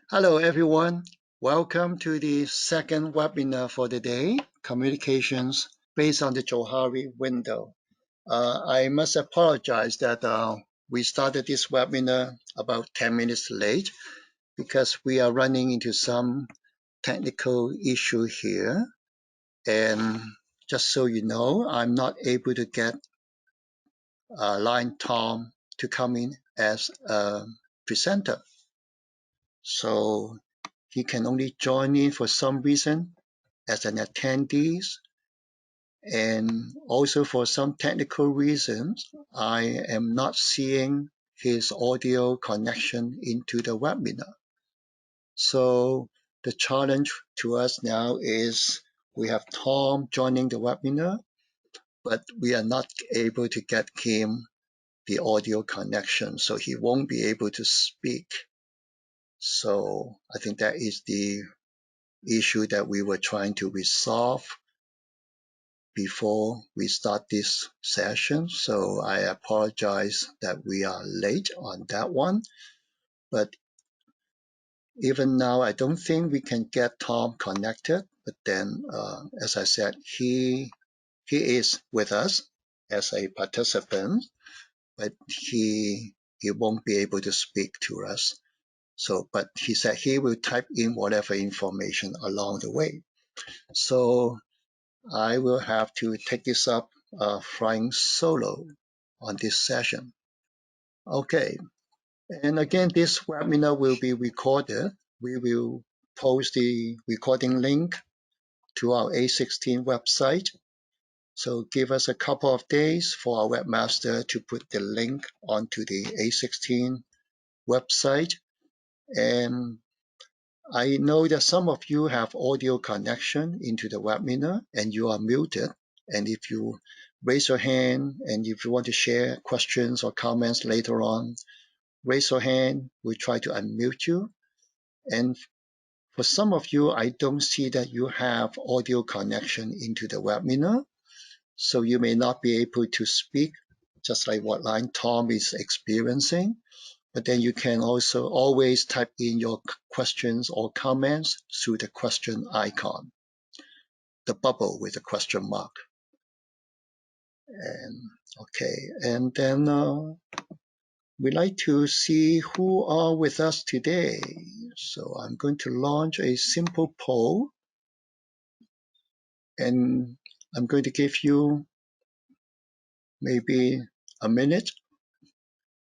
Hello, everyone. Welcome to the second webinar for the day, Communications based on the Johari window. I must apologize that we started this webinar about 10 minutes late because we are running into some technical issue here. And just so you know, I'm not able to get Line Tom to come in as a presenter. So he can only join in for some reason as an attendee, and also for some technical reasons, I am not seeing his audio connection into the webinar. So the challenge to us now is we have Tom joining the webinar, but we are not able to get him the audio connection, so he won't be able to speak. So I think that is the issue that we were trying to resolve before we start this session. So I apologize that we are late on that one. But even now, I don't think we can get Tom connected. But then, as I said, he is with us as a participant, but he won't be able to speak to us. So, but he said he will type in whatever information along the way. So I will have to take this up flying solo on this session. Okay, and again, this webinar will be recorded. We will post the recording link to our A16 website. So give us a couple of days for our webmaster to put the link onto the A16 website. And I know that some of you have audio connection into the webinar and you are muted. And if you raise your hand and if you want to share questions or comments later on, raise your hand. We'll try to unmute you. And for some of you, I don't see that you have audio connection into the webinar. So you may not be able to speak, just like what Line Tom is experiencing. But then you can also always type in your questions or comments through the question icon, the bubble with the question mark. And okay, and then we like to see who are with us today. So I'm going to launch a simple poll, and I'm going to give you maybe a minute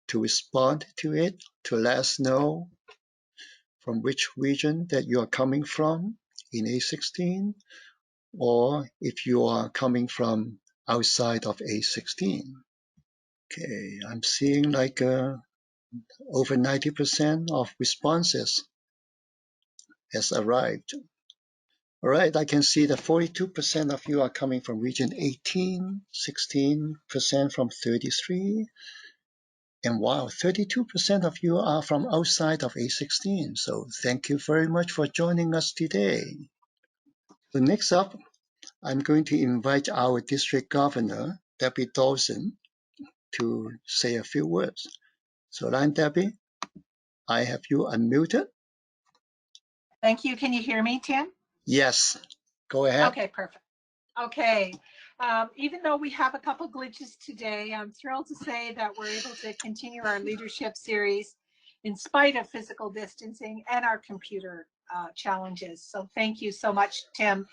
to respond to it, to let us know from which region that you are coming from in A16, or if you are coming from outside of A16. Okay, I'm seeing like over 90% of responses has arrived. All right, I can see that 42% of you are coming from region 18, 16% from 33, and wow, 32% of you are from outside of A16. So thank you very much for joining us today. So next up, I'm going to invite our district governor, Debbie Dawson, to say a few words. So Line Debbie, I have you unmuted. Thank you. Can you hear me, Tim? Yes, go ahead. Okay, perfect. Okay. Even though we have a couple glitches today, I'm thrilled to say that we're able to continue our leadership series in spite of physical distancing and our computer challenges. So thank you so much, Tim.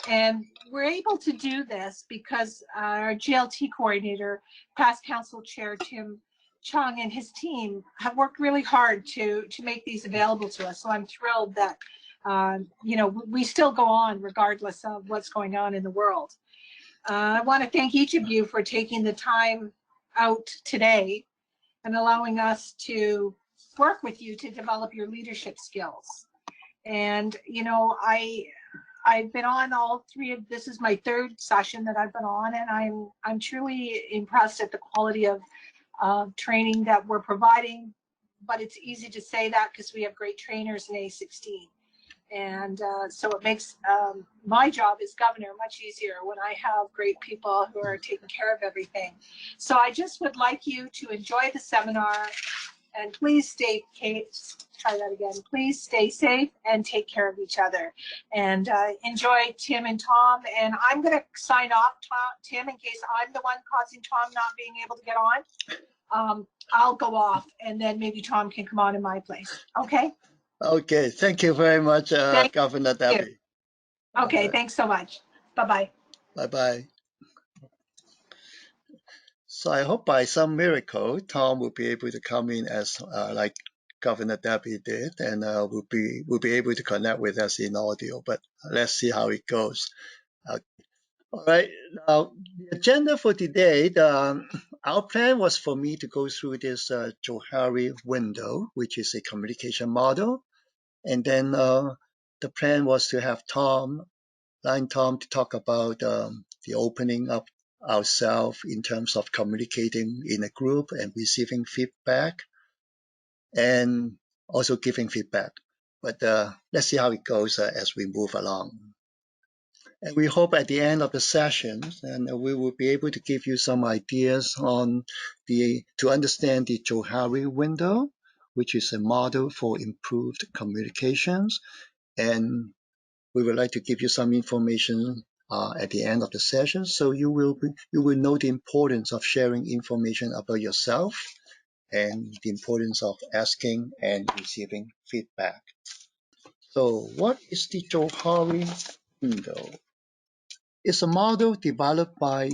And we're able to do this because our GLT coordinator, past council chair Tim Chung, and his team have worked really hard to make these available to us. So I'm thrilled that we still go on regardless of what's going on in the world. I want to thank each of you for taking the time out today and allowing us to work with you to develop your leadership skills. And I've been on all three of this is my third session that I've been on, and I'm truly impressed at the quality of training that we're providing. But it's easy to say that because we have great trainers in A16. And so it makes my job as governor much easier when I have great people who are taking care of everything. So I just would like you to enjoy the seminar And please try that again. Please stay safe and take care of each other. And enjoy Tim and Tom. And I'm going to sign off, Tim, in case I'm the one causing Tom not being able to get on. I'll go off, and then maybe Tom can come on in my place. Okay? Okay, thank you very much, Thank Governor you. Debbie. Okay, thanks so much. Bye-bye. Bye-bye. So I hope by some miracle, Tom will be able to come in as like Governor Debbie did, and will be able to connect with us in audio. But let's see how it goes. All right. Now the agenda for today, our plan was for me to go through this Johari window, which is a communication model, and then the plan was to have Tom to talk about the opening up ourselves in terms of communicating in a group and receiving feedback and also giving feedback. But let's see how it goes as we move along. And we hope at the end of the session, and we will be able to give you some ideas on to understand the Johari window, which is a model for improved communications. And we would like to give you some information at the end of the session, so you will know the importance of sharing information about yourself and the importance of asking and receiving feedback. So, what is the Johari window? It's a model developed by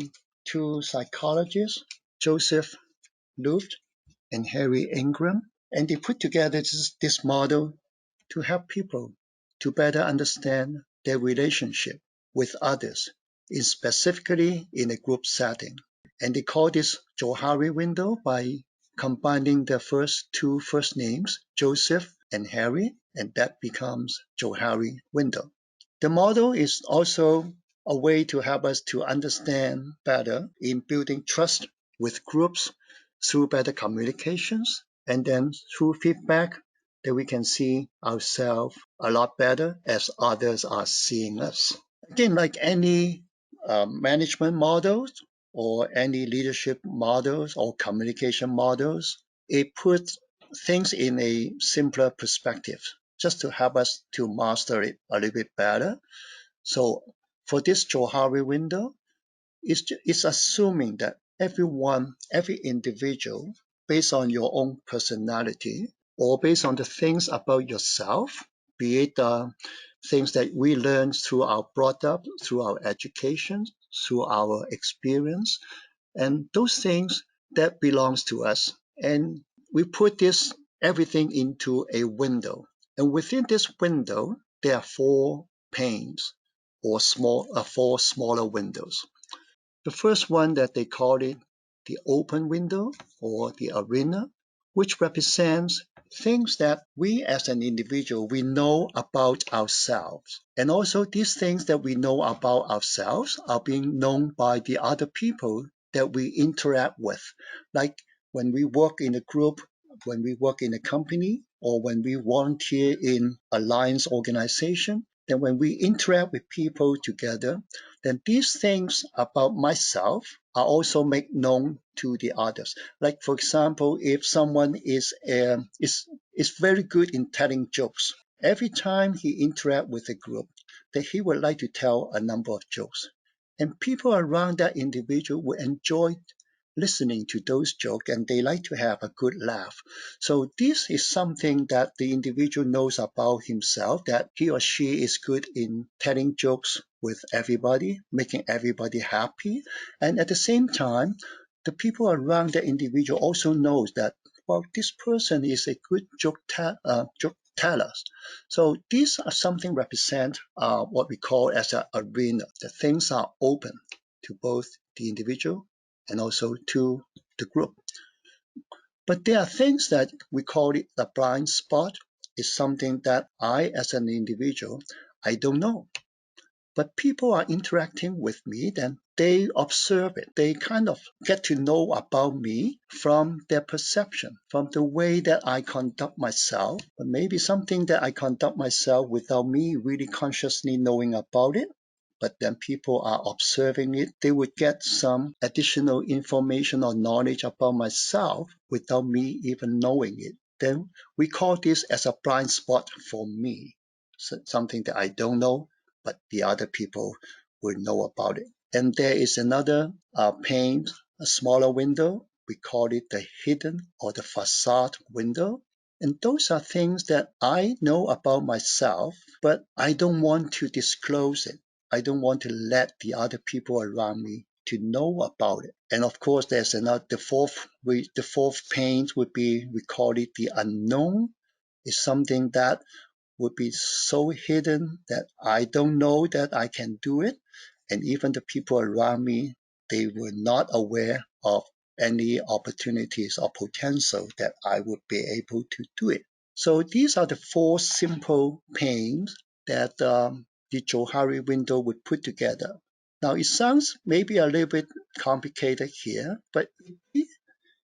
two psychologists, Joseph Luft and Harry Ingram, and they put together this model to help people to better understand their relationship with others, specifically in a group setting. And they call this Johari window by combining the first two first names, Joseph and Harry, and that becomes Johari window. The model is also a way to help us to understand better in building trust with groups through better communications, and then through feedback that we can see ourselves a lot better as others are seeing us. Again, like any management models or any leadership models or communication models, it puts things in a simpler perspective just to help us to master it a little bit better. So for this Johari window, it's assuming that every individual, based on your own personality or based on the things about yourself, be it things that we learn through our brought up, through our education, through our experience, and those things that belongs to us. And we put this everything into a window. And within this window, there are four panes or four smaller windows. The first one that they call it the open window or the arena, which represents things that we as an individual, we know about ourselves. And also these things that we know about ourselves are being known by the other people that we interact with. Like when we work in a group, when we work in a company, or when we volunteer in alliance organization, then when we interact with people together, then these things about myself are also made known to the others. Like for example, if someone is very good in telling jokes, every time he interact with a group, that he would like to tell a number of jokes, and people around that individual will enjoy listening to those jokes and they like to have a good laugh. So this is something that the individual knows about himself, that he or she is good in telling jokes with everybody, making everybody happy. And at the same time, the people around the individual also knows that, well, this person is a good joke teller. So these are something represent what we call as an arena. The things are open to both the individual and also to the group. But there are things that we call it a blind spot. Is something that I, as an individual, I don't know. But people are interacting with me, then they observe it. They kind of get to know about me from their perception, from the way that I conduct myself, but maybe something that I conduct myself without me really consciously knowing about it. but then people are observing it, they would get some additional information or knowledge about myself without me even knowing it. Then we call this as a blind spot for me, so something that I don't know, but the other people will know about it. And there is another pane, a smaller window. We call it the hidden or the facade window. And those are things that I know about myself, but I don't want to disclose it. I don't want to let the other people around me to know about it. And of course, there's another, the fourth pane would be, we call it the unknown. It's something that would be so hidden that I don't know that I can do it. And even the people around me, they were not aware of any opportunities or potential that I would be able to do it. So these are the four simple panes that the Johari window would put together. Now it sounds maybe a little bit complicated here, but if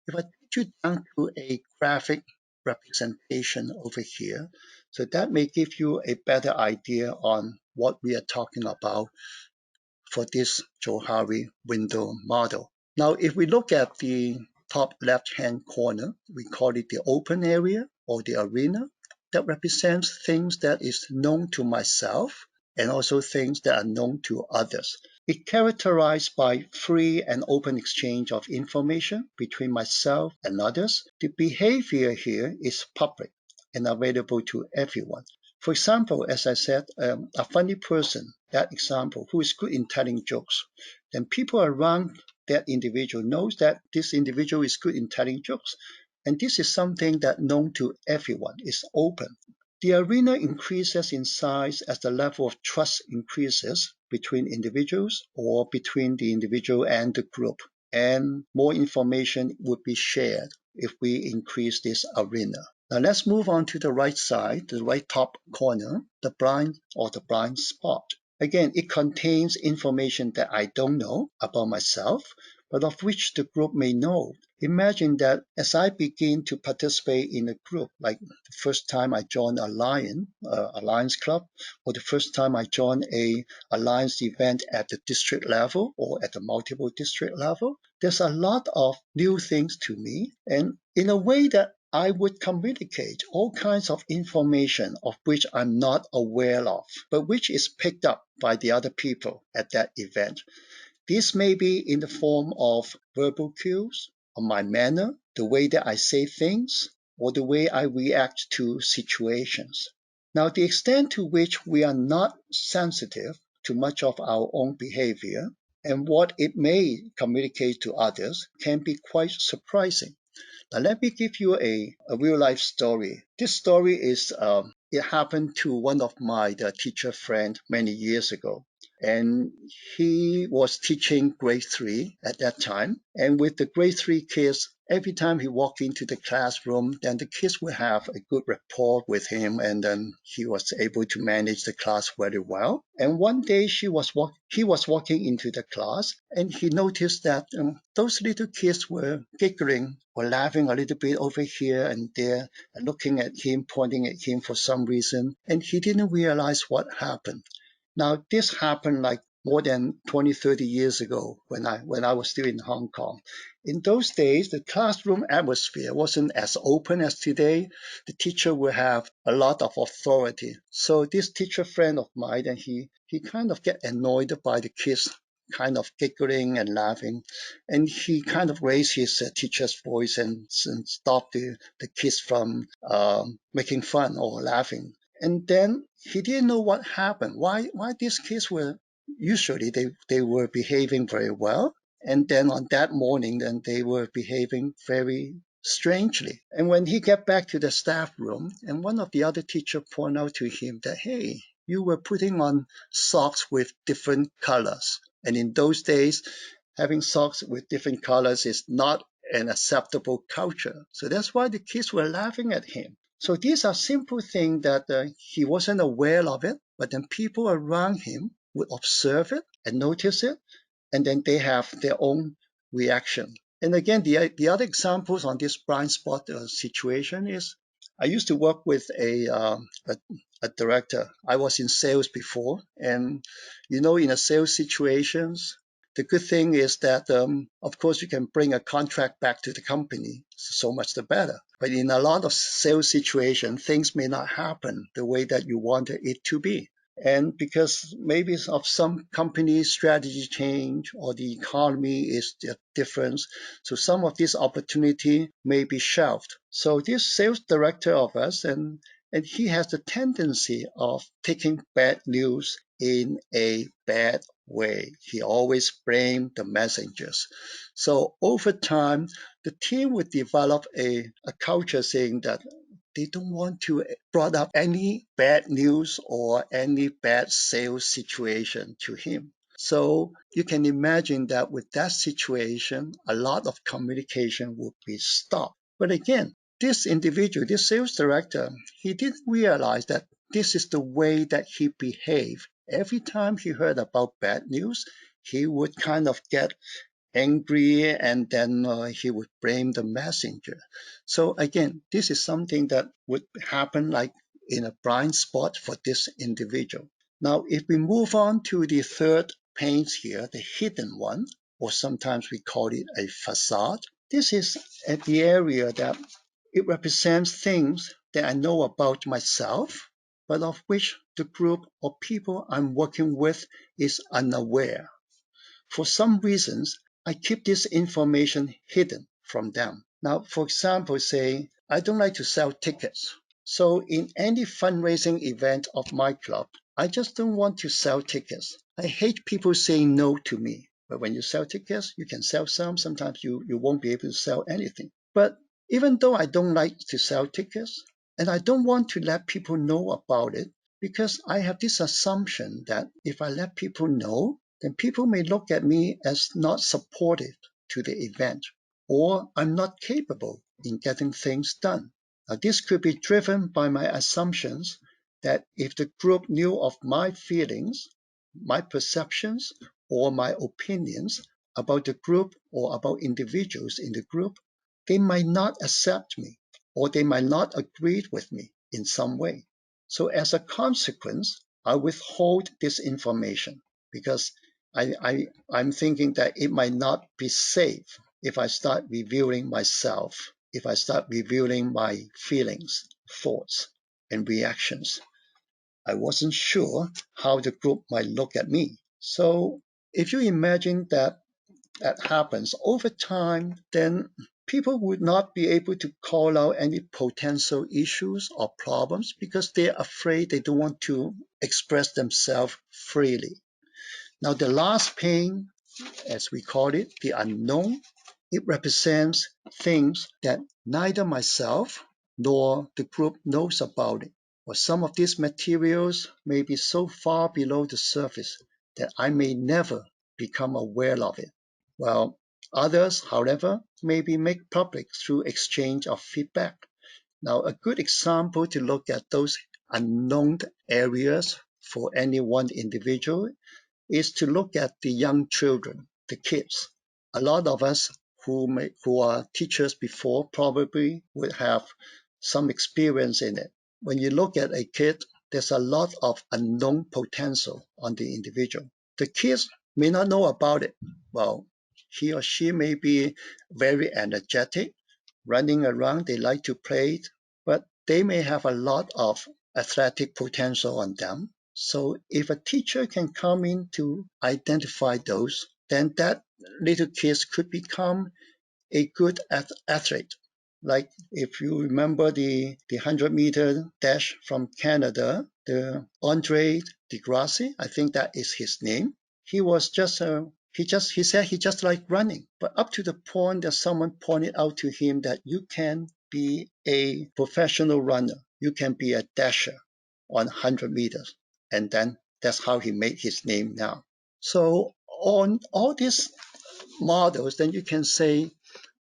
I put you down to a graphic representation over here, so that may give you a better idea on what we are talking about for this Johari window model. Now, if we look at the top left-hand corner, we call it the open area or the arena. That represents things that is known to myself and also things that are known to others. It characterized by free and open exchange of information between myself and others. The behavior here is public and available to everyone. For example, as I said, a funny person, that example, who is good in telling jokes, then people around that individual knows that this individual is good in telling jokes. And this is something that known to everyone, is open. The arena increases in size as the level of trust increases between individuals or between the individual and the group. And more information would be shared if we increase this arena. Now let's move on to the right side, the right top corner, the blind or the blind spot. Again, it contains information that I don't know about myself, but of which the group may know. Imagine that as I begin to participate in a group, like the first time I joined a Lions Club, or the first time I joined a Lions event at the district level or at the multiple district level, there's a lot of new things to me. And in a way that I would communicate all kinds of information of which I'm not aware of, but which is picked up by the other people at that event. This may be in the form of verbal cues, or my manner, the way that I say things, or the way I react to situations. Now, the extent to which we are not sensitive to much of our own behavior and what it may communicate to others can be quite surprising. Now, let me give you a real life story. This story is, it happened to one of my teacher friend many years ago. And he was teaching grade 3 at that time. And with the grade 3 kids, every time he walked into the classroom, then the kids would have a good rapport with him, and then he was able to manage the class very well. And one day he was walking into the class, and he noticed that those little kids were giggling or laughing a little bit over here and there, looking at him, pointing at him for some reason, and he didn't realize what happened. Now, this happened like more than 20, 30 years ago when I was still in Hong Kong. In those days, the classroom atmosphere wasn't as open as today. The teacher would have a lot of authority. So this teacher friend of mine, and he kind of get annoyed by the kids kind of giggling and laughing. And he kind of raised his teacher's voice and stopped the kids from making fun or laughing. And then he didn't know what happened. Why these kids were usually they were behaving very well, and then on that morning, then they were behaving very strangely. And when he got back to the staff room, and one of the other teacher pointed out to him that, hey, you were putting on socks with different colors. And in those days, having socks with different colors is not an acceptable culture. So that's why the kids were laughing at him. So these are simple things that he wasn't aware of it, but then people around him would observe it and notice it, and then they have their own reaction. And again, the other examples on this blind spot situation is I used to work with a director. I was in sales before, and in a sales situations, the good thing is that, of course, you can bring a contract back to the company. So much the better. But in a lot of sales situations, things may not happen the way that you wanted it to be. And because maybe of some company strategy change or the economy is different, so some of this opportunity may be shelved. So this sales director of us, and he has the tendency of taking bad news in a bad way. He always blames the messengers. So over time, the team would develop a culture saying that they don't want to brought up any bad news or any bad sales situation to him. So you can imagine that with that situation, a lot of communication would be stopped. But again, this individual, this sales director, he didn't realize that this is the way that he behaved. Every time he heard about bad news, he would kind of get angry, and then he would blame the messenger. So again, this is something that would happen like in a blind spot for this individual. Now, if we move on to the third pane here, the hidden one, or sometimes we call it a facade. This is at the area that it represents things that I know about myself, but of which the group or people I'm working with is unaware. For some reasons, I keep this information hidden from them. Now, for example, say, I don't like to sell tickets. So in any fundraising event of my club, I just don't want to sell tickets. I hate people saying no to me. But when you sell tickets, you can sell some. Sometimes you won't be able to sell anything. But even though I don't like to sell tickets, and I don't want to let people know about it, because I have this assumption that if I let people know, then people may look at me as not supportive to the event, or I'm not capable in getting things done. Now, this could be driven by my assumptions that if the group knew of my feelings, my perceptions, or my opinions about the group or about individuals in the group, they might not accept me, or they might not agree with me in some way. So as a consequence, I withhold this information because I'm thinking that it might not be safe if I start revealing myself, if I start revealing my feelings, thoughts, and reactions. I wasn't sure how the group might look at me. So if you imagine that that happens over time, then people would not be able to call out any potential issues or problems because they're afraid, they don't want to express themselves freely. Now, the last pane, as we call it, the unknown, it represents things that neither myself nor the group knows about it. Or some of these materials may be so far below the surface that I may never become aware of it. While others, however, may be made public through exchange of feedback. Now, a good example to look at those unknown areas for any one individual is to look at the young children, the kids. A lot of us who are teachers before probably would have some experience in it. When you look at a kid, there's a lot of unknown potential on the individual. The kids may not know about it. Well, he or she may be very energetic, running around, they like to play, but they may have a lot of athletic potential on them. So if a teacher can come in to identify those, then that little kids could become a good athlete. Like if you remember the 100-meter dash from Canada, the Andre Degrassi, I think that is his name. He was just he said he just liked running, but up to the point that someone pointed out to him that you can be a professional runner, you can be a dasher on 100 meters, and then that's how he made his name now. So on all these models, then you can say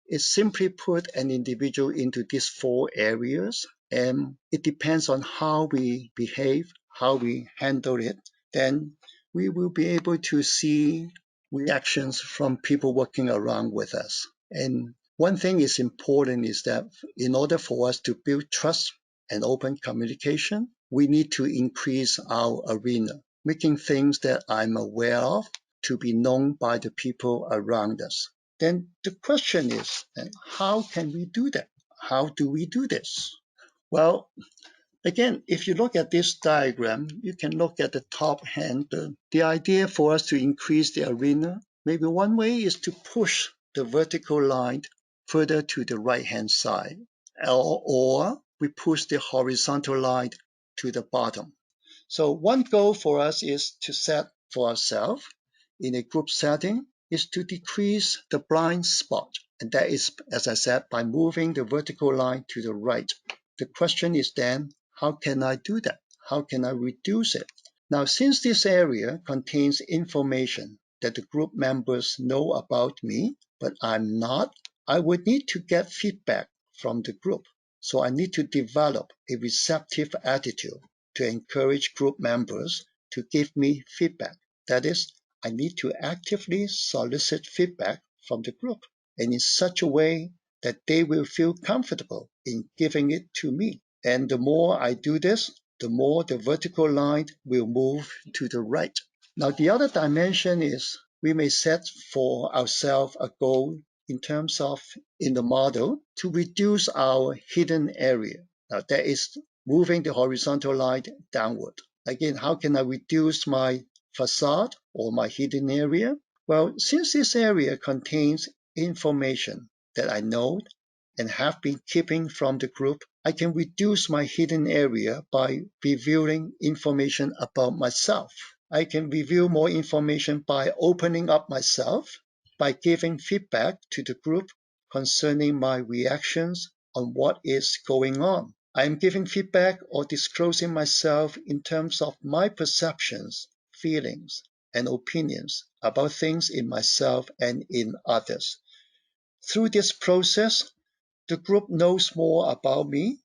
is simply put an individual into these four areas, and it depends on how we behave, how we handle it. Then we will be able to see reactions from people working around with us. And one thing is important is that in order for us to build trust and open communication, we need to increase our arena, making things that I'm aware of to be known by the people around us. Then the question is, how can we do that? How do we do this? Well, again, if you look at this diagram, you can look at the top hand. The idea for us to increase the arena, maybe one way is to push the vertical line further to the right-hand side, or we push the horizontal line to the bottom. So one goal for us is to set for ourselves in a group setting is to decrease the blind spot. And that is, as I said, by moving the vertical line to the right. The question is then, how can I do that? How can I reduce it? Now, since this area contains information that the group members know about me, but I'm not, I would need to get feedback from the group. So I need to develop a receptive attitude to encourage group members to give me feedback. That is, I need to actively solicit feedback from the group and in such a way that they will feel comfortable in giving it to me. And the more I do this, the more the vertical line will move to the right. Now, the other dimension is we may set for ourselves a goal in terms of in the model to reduce our hidden area. Now, that is moving the horizontal line downward. Again, how can I reduce my facade or my hidden area? Well, since this area contains information that I know and have been keeping from the group, I can reduce my hidden area by revealing information about myself. I can reveal more information by opening up myself, by giving feedback to the group concerning my reactions on what is going on. I am giving feedback or disclosing myself in terms of my perceptions, feelings, and opinions about things in myself and in others. Through this process, the group knows more about me.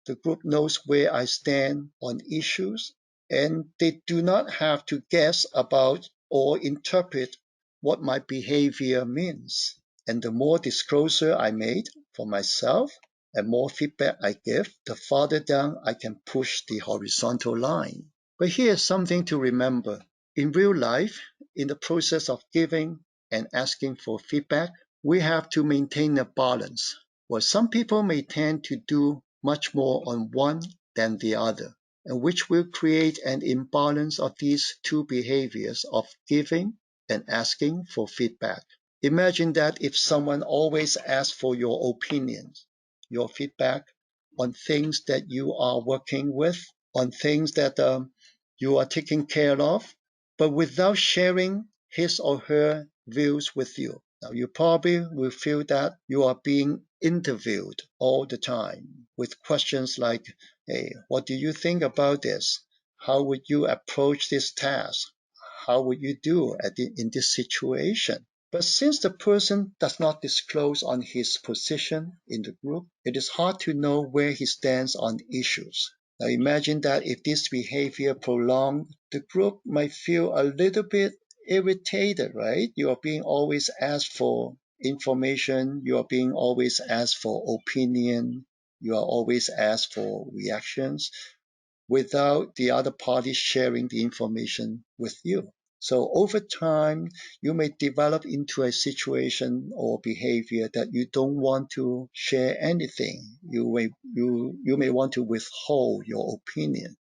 The group knows where I stand on issues, and they do not have to guess about or interpret what my behavior means. And the more disclosure I made for myself and more feedback I give, the farther down I can push the horizontal line. But here's something to remember. In real life, in the process of giving and asking for feedback, we have to maintain a balance. Well, some people may tend to do much more on one than the other, and which will create an imbalance of these two behaviors of giving and asking for feedback. Imagine that if someone always asks for your opinions, your feedback on things that you are working with, on things that you are taking care of, but without sharing his or her views with you. Now, you probably will feel that you are being interviewed all the time with questions like, hey, what do you think about this? How would you approach this task? How would you do in this situation? But since the person does not disclose on his position in the group, it is hard to know where he stands on issues. Now imagine that if this behavior prolonged, the group might feel a little bit irritated, right? You are being always asked for information, you are being always asked for opinion, you are always asked for reactions without the other party sharing the information with you. So over time, you may develop into a situation or behavior that you don't want to share anything. You may want to withhold your opinion.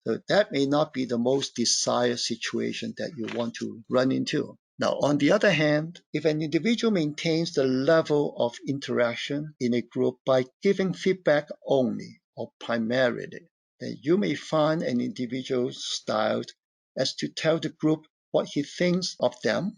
So that may not be the most desired situation that you want to run into. Now, on the other hand, if an individual maintains the level of interaction in a group by giving feedback only or primarily, then you may find an individual's style as to tell the group what he thinks of them,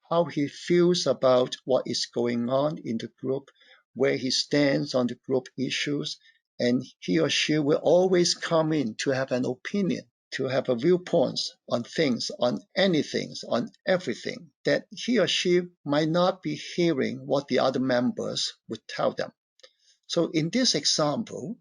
how he feels about what is going on in the group, where he stands on the group issues, and he or she will always come in to have an opinion, to have a viewpoint on things, on anything, on everything, that he or she might not be hearing what the other members would tell them. So in this example,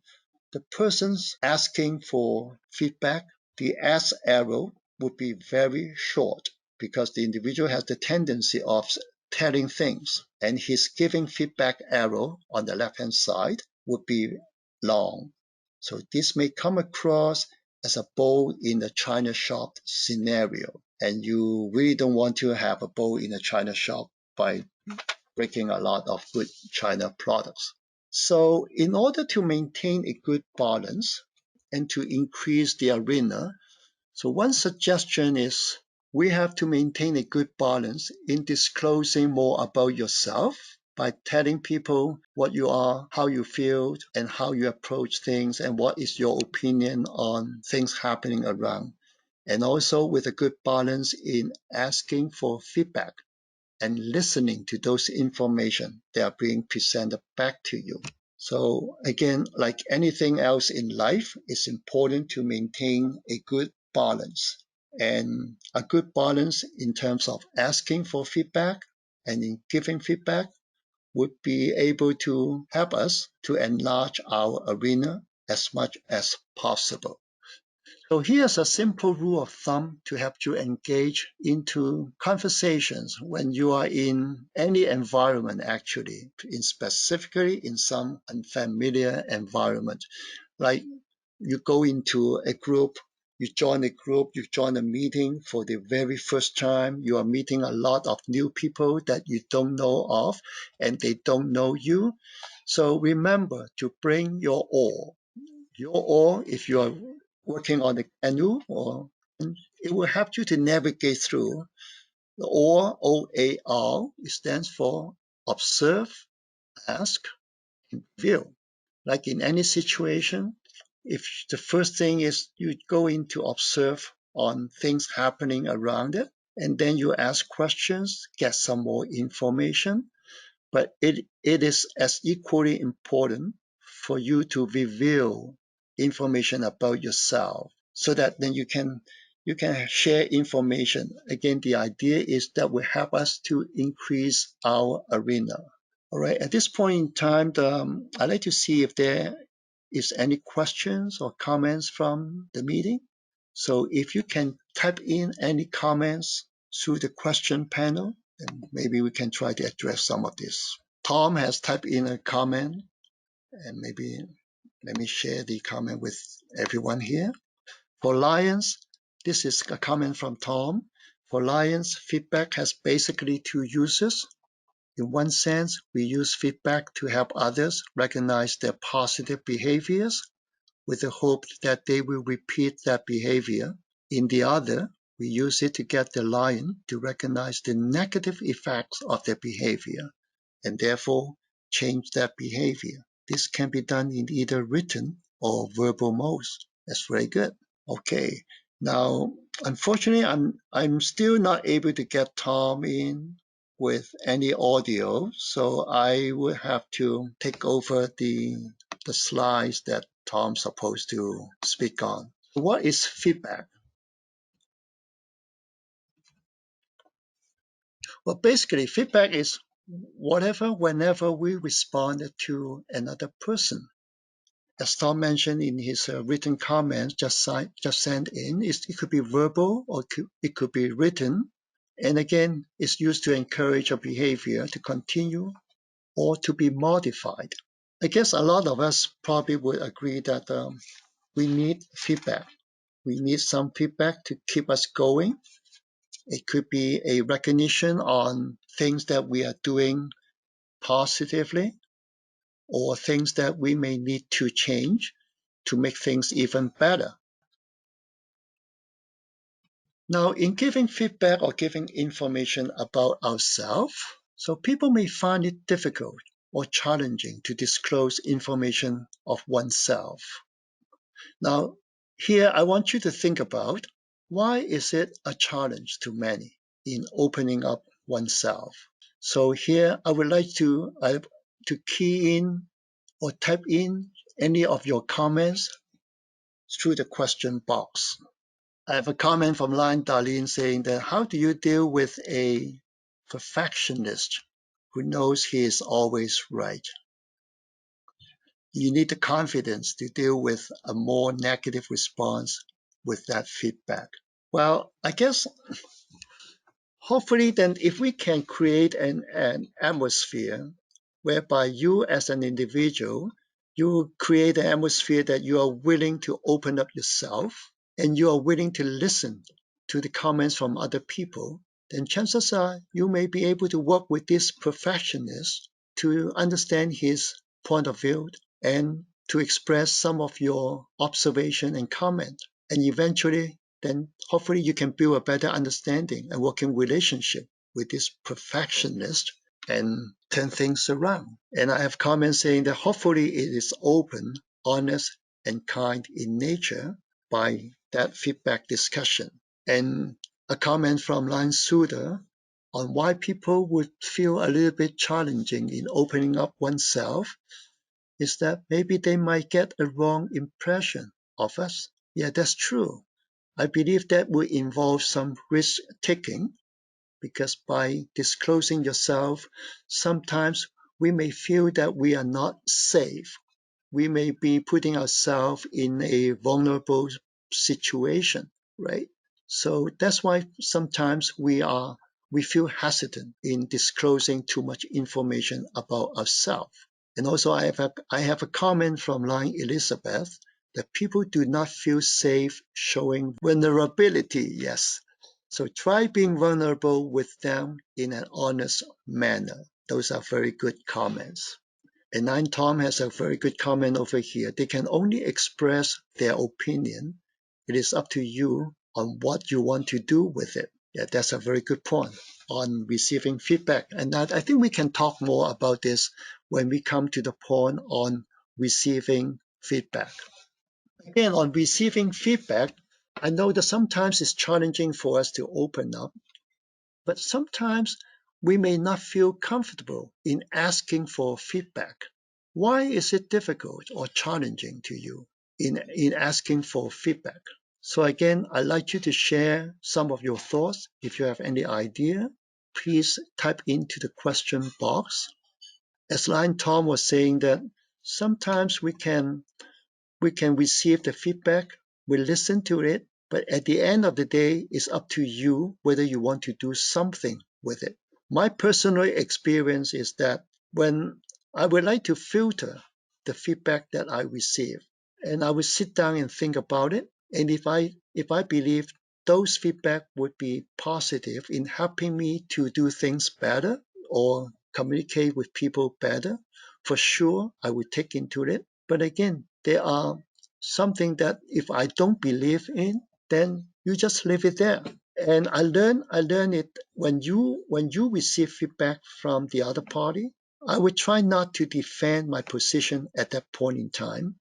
the person's asking for feedback, the S arrow would be very short because the individual has the tendency of telling things, and his giving feedback arrow on the left-hand side would be long. So this may come across as a bowl in a China shop scenario, and you really don't want to have a bowl in a China shop by breaking a lot of good China products. So in order to maintain a good balance and to increase the arena, so one suggestion is we have to maintain a good balance in disclosing more about yourself by telling people what you are, how you feel, and how you approach things, and what is your opinion on things happening around. And also with a good balance in asking for feedback and listening to those information that are being presented back to you. So again, like anything else in life, it's important to maintain a good balance, and a good balance in terms of asking for feedback and in giving feedback would be able to help us to enlarge our arena as much as possible. So here's a simple rule of thumb to help you engage into conversations when you are in any environment, actually, in specifically in some unfamiliar environment. Like you go into a group, you join a group, you join a meeting for the very first time, you are meeting a lot of new people that you don't know of and they don't know you. So remember to bring your all. Your all, if you are working on the canoe, or it will help you to navigate through. The OR, OAR, it stands for observe, ask, and view. Like in any situation, if the first thing is you go in to observe on things happening around it, and then you ask questions, get some more information, but it is as equally important for you to reveal information about yourself so that then you can share information. Again, the idea is that will help us to increase our arena. All right, at this point in time, I'd like to see if there is any questions or comments from the meeting. So if you can type in any comments through the question panel, then maybe we can try to address some of this. Tom has typed in a comment, and maybe let me share the comment with everyone here. For Lions, this is a comment from Tom. For Lions, feedback has basically two uses. In one sense, we use feedback to help others recognize their positive behaviors with the hope that they will repeat that behavior. In the other, we use it to get the lion to recognize the negative effects of their behavior and therefore change that behavior. This can be done in either written or verbal modes. That's very good. Okay. Now, unfortunately, I'm still not able to get Tom in with any audio, so I will have to take over the slides that Tom's supposed to speak on. What is feedback? Well, basically, feedback is whenever we respond to another person. As Tom mentioned in his written comments just sent in, it could be verbal or it could be written. And again, it's used to encourage a behavior to continue or to be modified. I guess a lot of us probably would agree that we need feedback. We need some feedback to keep us going. It could be a recognition on things that we are doing positively or things that we may need to change to make things even better. Now, in giving feedback or giving information about ourselves, so people may find it difficult or challenging to disclose information of oneself. Now, here I want you to think about why is it a challenge to many in opening up oneself. So here I would like to key in or type in any of your comments through the question box. I have a comment from Lion Darlene saying that how do you deal with a perfectionist who knows he is always right? You need the confidence to deal with a more negative response with that feedback. Well, I guess hopefully then if we can create an atmosphere whereby you as an individual, you create an atmosphere that you are willing to open up yourself and you are willing to listen to the comments from other people, then chances are you may be able to work with this perfectionist to understand his point of view and to express some of your observation and comment. And eventually, then hopefully you can build a better understanding and working relationship with this perfectionist and turn things around. And I have comments saying that hopefully it is open, honest, and kind in nature by that feedback discussion. And a comment from Lan Suda on why people would feel a little bit challenging in opening up oneself is that maybe they might get a wrong impression of us. Yeah, that's true. I believe that will involve some risk taking because by disclosing yourself, sometimes we may feel that we are not safe. We may be putting ourselves in a vulnerable situation, right? So that's why sometimes we feel hesitant in disclosing too much information about ourselves. And also I have a comment from Line Elizabeth that people do not feel safe showing vulnerability. Yes. So try being vulnerable with them in an honest manner. Those are very good comments. And Nine Tom has a very good comment over here. They can only express their opinion. It is up to you on what you want to do with it. Yeah, that's a very good point on receiving feedback. And I think we can talk more about this when we come to the point on receiving feedback. Again, on receiving feedback, I know that sometimes it's challenging for us to open up, but sometimes we may not feel comfortable in asking for feedback. Why is it difficult or challenging to you in asking for feedback? So again, I'd like you to share some of your thoughts. If you have any idea, please type into the question box. As Lion Tom was saying that sometimes we can receive the feedback, we listen to it, but at the end of the day, it's up to you whether you want to do something with it. My personal experience is that when I would like to filter the feedback that I receive, and I would sit down and think about it, and if I believe those feedback would be positive in helping me to do things better or communicate with people better, for sure I would take into it. But again, there are something that if I don't believe in, then you just leave it there. And I learn it when you receive feedback from the other party. I would try not to defend my position at that point in time.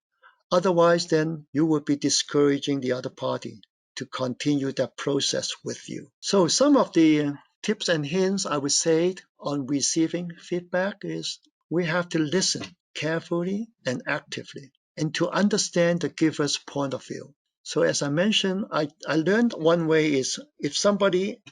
Otherwise, then you will be discouraging the other party to continue that process with you. So some of the tips and hints I would say on receiving feedback is we have to listen carefully and actively and to understand the giver's point of view. So as I mentioned, I learned one way is if somebody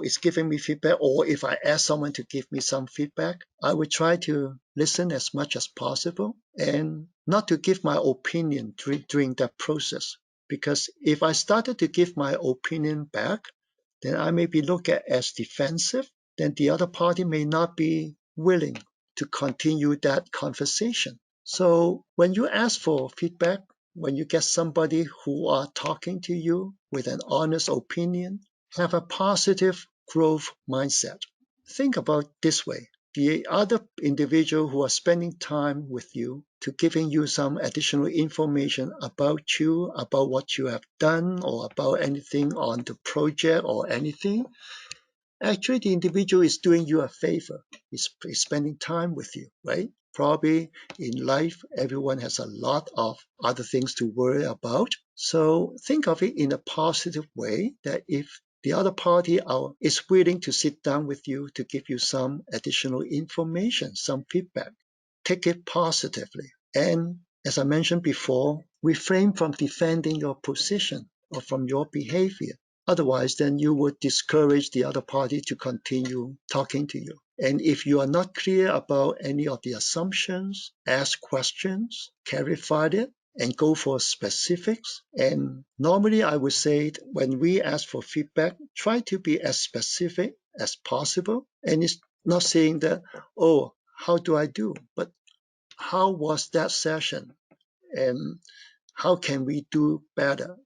is giving me feedback or if I ask someone to give me some feedback, I would try to listen as much as possible and not to give my opinion during that process. Because if I started to give my opinion back, then I may be looked at as defensive, then the other party may not be willing to continue that conversation. So when you ask for feedback, when you get somebody who are talking to you with an honest opinion, have a positive growth mindset. Think about this way. The other individual who are spending time with you to giving you some additional information about you, about what you have done, or about anything on the project or anything, actually the individual is doing you a favor. He's spending time with you, right? Probably in life, everyone has a lot of other things to worry about. So think of it in a positive way that if the other party is willing to sit down with you to give you some additional information, some feedback, take it positively. And as I mentioned before, refrain from defending your position or from your behavior. Otherwise, then you would discourage the other party to continue talking to you. And if you are not clear about any of the assumptions, ask questions, clarify it, and go for specifics. And normally I would say when we ask for feedback, try to be as specific as possible. And it's not saying that, oh, how do I do? But how was that session? and how can we do better?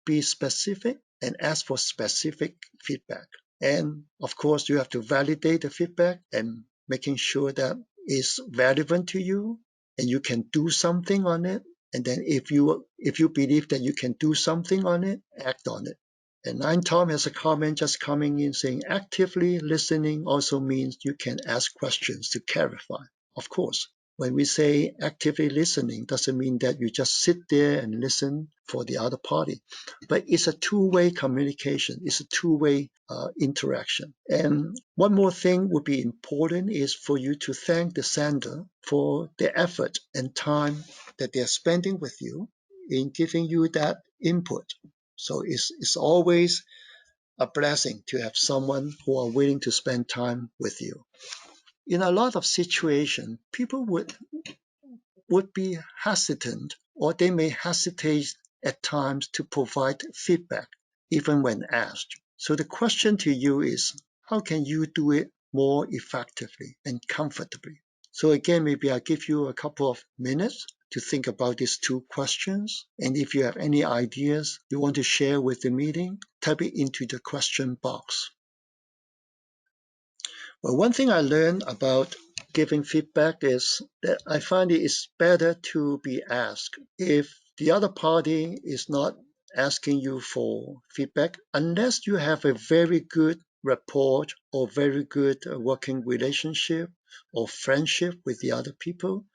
Be specific and ask for specific feedback. And of course, you have to validate the feedback and making sure that it's relevant to you and you can do something on it. And then if you believe that you can do something on it, act on it. And Nine Tom has a comment just coming in saying actively listening also means you can ask questions to clarify. Of course, when we say actively listening, doesn't mean that you just sit there and listen for the other party, but it's a two-way communication. It's a two-way interaction. And one more thing would be important is for you to thank the sender for the effort and time that they're spending with you in giving you that input. So it's always a blessing to have someone who are willing to spend time with you. In a lot of situations, people would be hesitant or they may hesitate at times to provide feedback even when asked. So the question to you is, how can you do it more effectively and comfortably? So again, maybe I'll give you a couple of minutes to think about these two questions. And if you have any ideas you want to share with the meeting, type it into the question box. Well, one thing I learned about giving feedback is that I find it is better to be asked. If the other party is not asking you for feedback, unless you have a very good rapport or very good working relationship or friendship with the other people,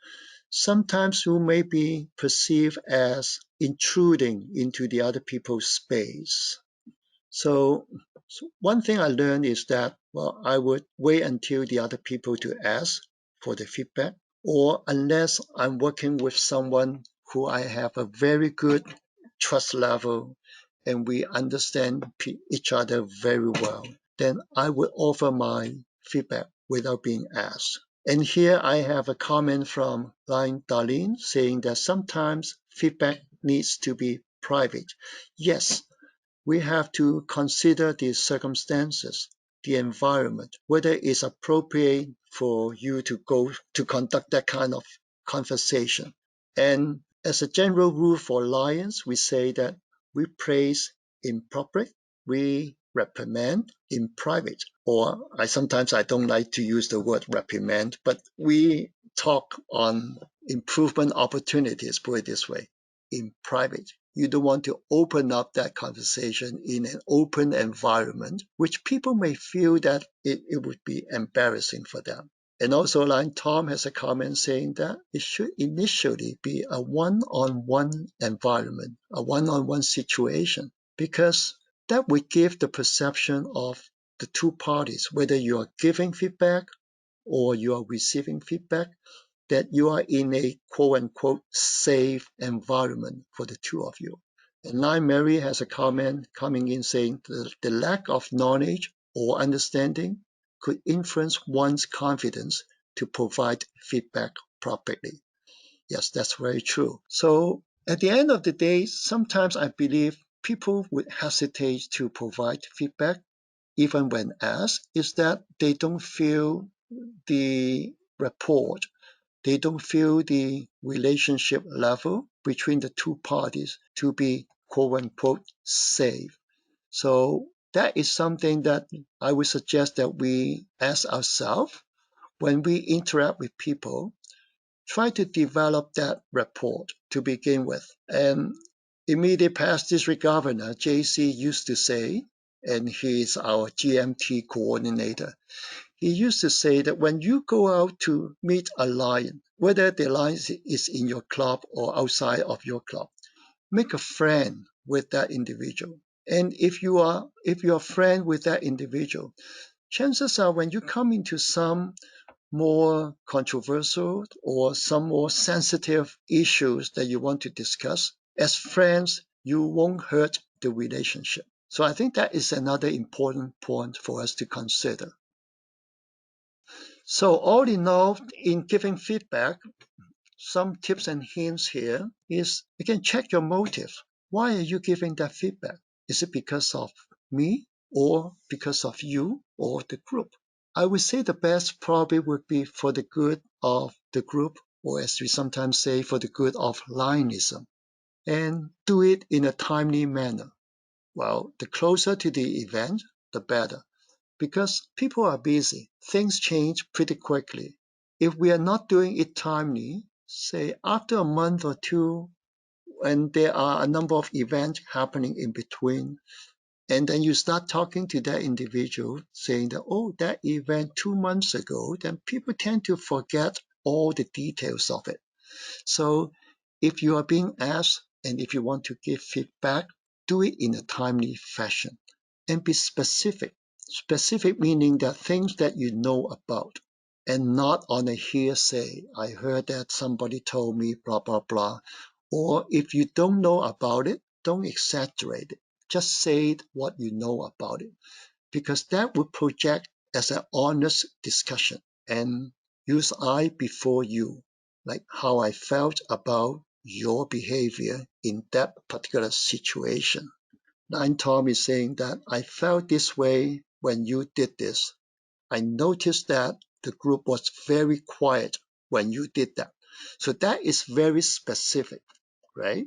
sometimes you may be perceived as intruding into the other people's space. So one thing I learned is that, well, I would wait until the other people to ask for the feedback, or unless I'm working with someone who I have a very good trust level and we understand each other very well, then I would offer my feedback without being asked. And here I have a comment from Line Darlene saying that sometimes feedback needs to be private. Yes, we have to consider the circumstances, the environment, whether it's appropriate for you to go to conduct that kind of conversation. And as a general rule for Lions, we say that we praise in public, we reprimand in private. Or I don't like to use the word reprimand, but we talk on improvement opportunities, put it this way, in private. You don't want to open up that conversation in an open environment, which people may feel that it would be embarrassing for them. And also, like Tom has a comment saying that it should initially be a one-on-one environment, a one-on-one situation, because that would give the perception of the two parties, whether you are giving feedback or you are receiving feedback, that you are in a quote unquote safe environment for the two of you. And now Mary has a comment coming in saying the lack of knowledge or understanding could influence one's confidence to provide feedback properly. Yes, that's very true. So at the end of the day, sometimes I believe people would hesitate to provide feedback even when asked, is that they don't feel the rapport, they don't feel the relationship level between the two parties to be quote unquote safe. So that is something that I would suggest that we ask ourselves when we interact with people, try to develop that rapport to begin with. And immediate past district governor, JC, used to say, and he's our GMT coordinator, he used to say that when you go out to meet a lion, whether the lion is in your club or outside of your club, make a friend with that individual. And if you're a friend with that individual, chances are when you come into some more controversial or some more sensitive issues that you want to discuss, as friends, you won't hurt the relationship. So I think that is another important point for us to consider. So all in all, in giving feedback, some tips and hints here is, again, check your motive. Why are you giving that feedback? Is it because of me or because of you or the group? I would say the best probably would be for the good of the group or as we sometimes say, for the good of Lionism, and do it in a timely manner. Well, the closer to the event, the better, because people are busy. Things change pretty quickly. If we are not doing it timely, say after a month or two, and there are a number of events happening in between, and then you start talking to that individual saying that, oh, that event 2 months ago, then people tend to forget all the details of it. So if you are being asked and if you want to give feedback, do it in a timely fashion and be specific. Specific meaning that things that you know about and not on a hearsay. I heard that somebody told me blah, blah, blah. Or if you don't know about it, don't exaggerate it. Just say what you know about it, because that would project as an honest discussion and use I before you, like how I felt about your behavior in that particular situation. Nine Tom is saying that I felt this way when you did this. I noticed that the group was very quiet when you did that. So that is very specific, right?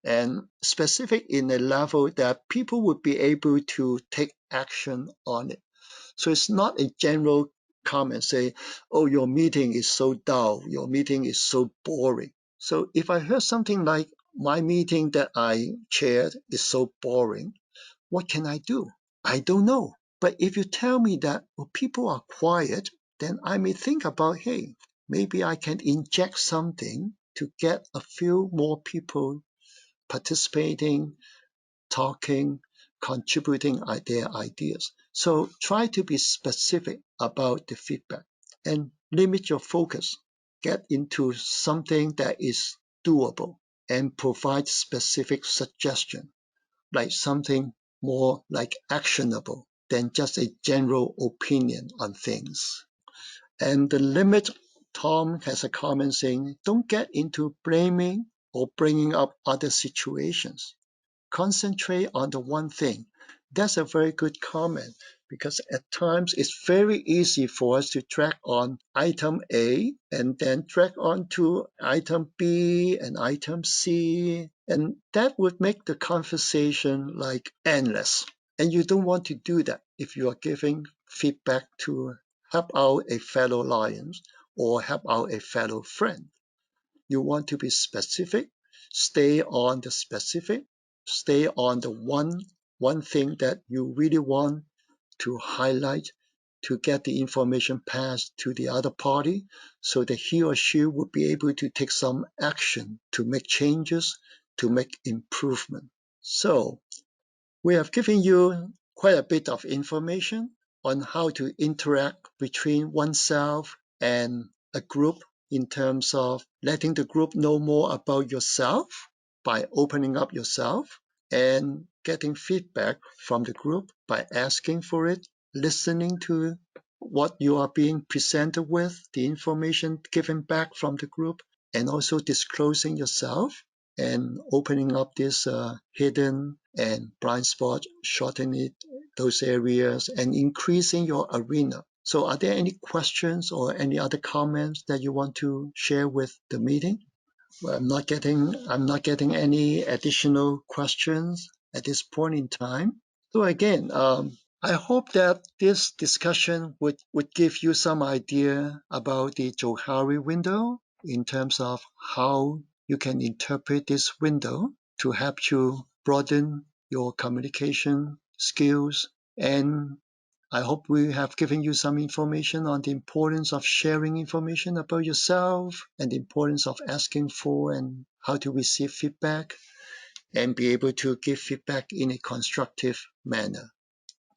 And specific in a level that people would be able to take action on it. So it's not a general comment say, oh, your meeting is so dull, your meeting is so boring. So if I heard something like my meeting that I chaired is so boring, what can I do? I don't know. But if you tell me that well, people are quiet, then I may think about, hey, maybe I can inject something to get a few more people participating, talking, contributing their ideas. So try to be specific about the feedback and limit your focus. Get into something that is doable and provide specific suggestion, like something more like actionable than just a general opinion on things. And the limit, Tom has a comment saying, don't get into blaming or bringing up other situations. Concentrate on the one thing. That's a very good comment, because at times it's very easy for us to drag on item A and then drag on to item B and item C, and that would make the conversation like endless. And you don't want to do that if you are giving feedback to help out a fellow lion or help out a fellow friend. You want to be specific, stay on the specific, stay on the one thing that you really want to highlight, to get the information passed to the other party so that he or she would be able to take some action to make changes, to make improvement. So we have given you quite a bit of information on how to interact between oneself and a group in terms of letting the group know more about yourself by opening up yourself, and getting feedback from the group by asking for it, listening to what you are being presented with, the information given back from the group, and also disclosing yourself and opening up this hidden and blind spot, shortening it, those areas, and increasing your arena. So are there any questions or any other comments that you want to share with the meeting? Well, I'm not getting any additional questions at this point in time. So again, I hope that this discussion would give you some idea about the Johari window in terms of how you can interpret this window to help you broaden your communication skills. And I hope we have given you some information on the importance of sharing information about yourself and the importance of asking for and how to receive feedback and be able to give feedback in a constructive manner.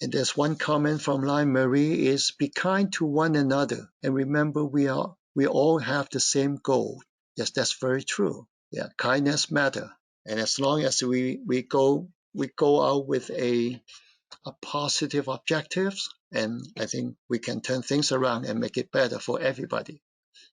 And there's one comment from Line Marie is be kind to one another and remember we all have the same goal. Yes, that's very true. Yeah, kindness matter. And as long as we go out with a positive objectives, and I think we can turn things around and make it better for everybody.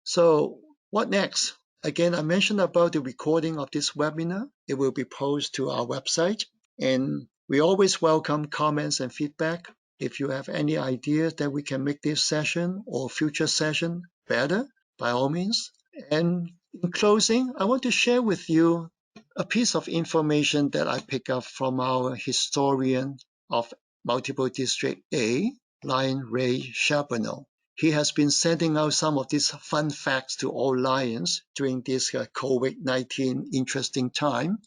So what next? Again, I mentioned about the recording of this webinar. It will be posted to our website, and we always welcome comments and feedback. If you have any ideas that we can make this session or future session better, by all means, And in closing, I want to share with you a piece of information that I pick up from our historian of Multiple District A, Lion Ray Charbonneau. He has been sending out some of these fun facts to all Lions during this COVID-19 interesting time.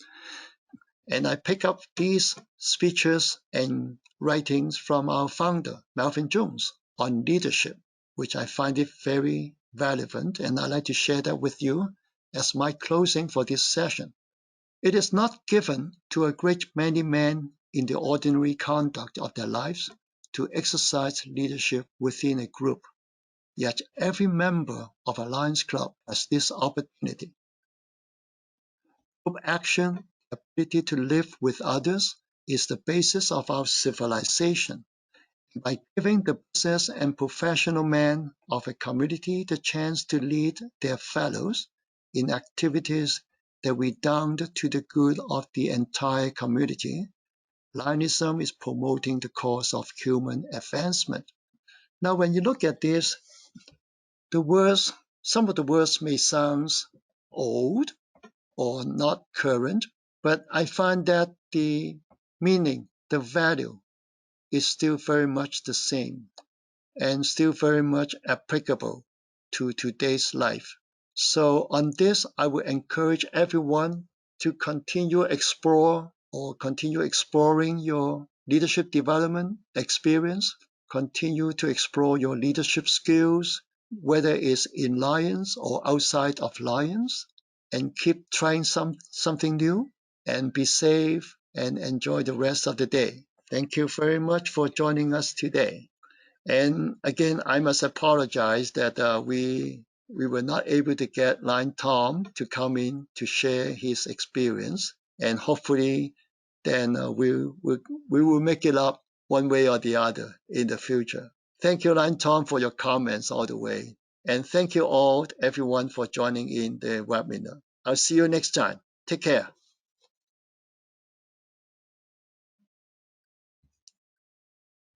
And I pick up these speeches and writings from our founder, Melvin Jones, on leadership, which I find it very relevant, and I'd like to share that with you as my closing for this session. It is not given to a great many men in the ordinary conduct of their lives to exercise leadership within a group. Yet every member of a Lions Club has this opportunity. Group action, the ability to live with others, is the basis of our civilization. By giving the business and professional men of a community the chance to lead their fellows in activities that redound to the good of the entire community, Lionism is promoting the cause of human advancement. Now, when you look at this, the words, some of the words may sound old or not current, but I find that the meaning, the value is still very much the same and still very much applicable to today's life. So on this, I would encourage everyone to continue exploring your leadership development experience, continue to explore your leadership skills, whether it's in Lions or outside of Lions, and keep trying something new, and be safe and enjoy the rest of the day. Thank you very much for joining us today. And again, I must apologize that we were not able to get Lion Tom to come in to share his experience, and hopefully, then we will make it up one way or the other in the future. Thank you, Lion Tom, for your comments all the way, and thank you all, everyone, for joining in the webinar. I'll see you next time. Take care.